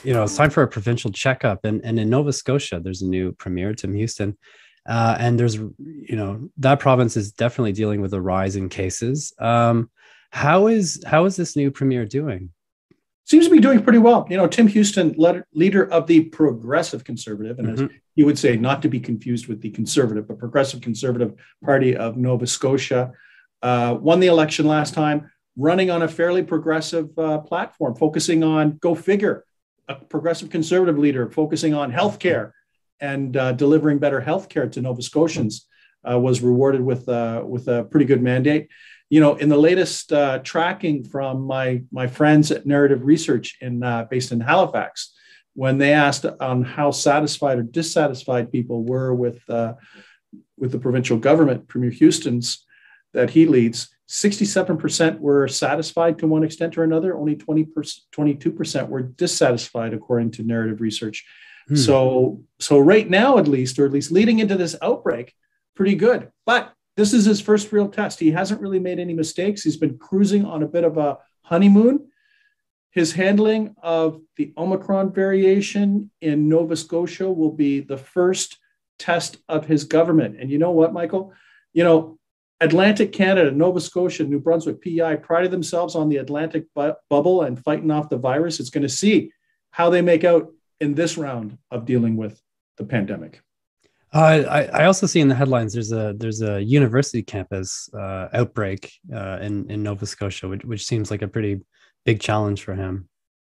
it's time for a provincial checkup. And in Nova Scotia, there's a new premier, Tim Houston. And there's, that province is definitely dealing with a rise in cases. How is this new premier doing? Seems to be doing pretty well. Tim Houston, leader of the Progressive Conservative, and as you would say, not to be confused with the Conservative, but Progressive Conservative Party of Nova Scotia, won the election last time, running on a fairly progressive platform, focusing on, go figure, a progressive conservative leader focusing on healthcare and delivering better healthcare to Nova Scotians, was rewarded with a pretty good mandate. In the latest tracking from my friends at Narrative Research based in Halifax, when they asked on how satisfied or dissatisfied people were with the provincial government, Premier Houston's that he leads, 67% were satisfied to one extent or another. Only 22% were dissatisfied, according to Narrative Research. So right now, at least leading into this outbreak, pretty good. But this is his first real test. He hasn't really made any mistakes. He's been cruising on a bit of a honeymoon. His handling of the Omicron variation in Nova Scotia will be the first test of his government. And you know what, Michael? Atlantic Canada, Nova Scotia, New Brunswick, PEI prided themselves on the Atlantic bubble and fighting off the virus. It's going to see how they make out in this round of dealing with the pandemic. I also see in the headlines there's a university campus outbreak in Nova Scotia, which seems like a pretty big challenge for him.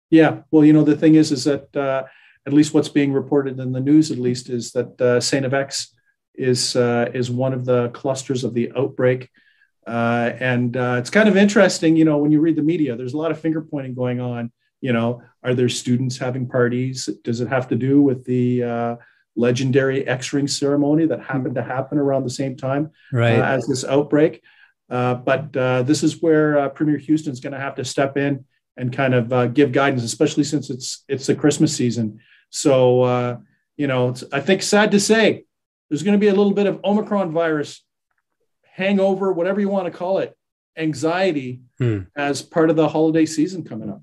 Yeah, well, the thing is that at least what's being reported in the news, at least, is that St. FX is one of the clusters of the outbreak, and it's kind of interesting. When you read the media, there's a lot of finger pointing going on. Are there students having parties? Does it have to do with the legendary X-ring ceremony that happened to happen around the same time as this outbreak? But this is where Premier Houston's going to have to step in and kind of give guidance, especially since it's the Christmas season. So, I think sad to say, there's going to be a little bit of Omicron virus hangover, whatever you want to call it, anxiety as part of the holiday season coming up.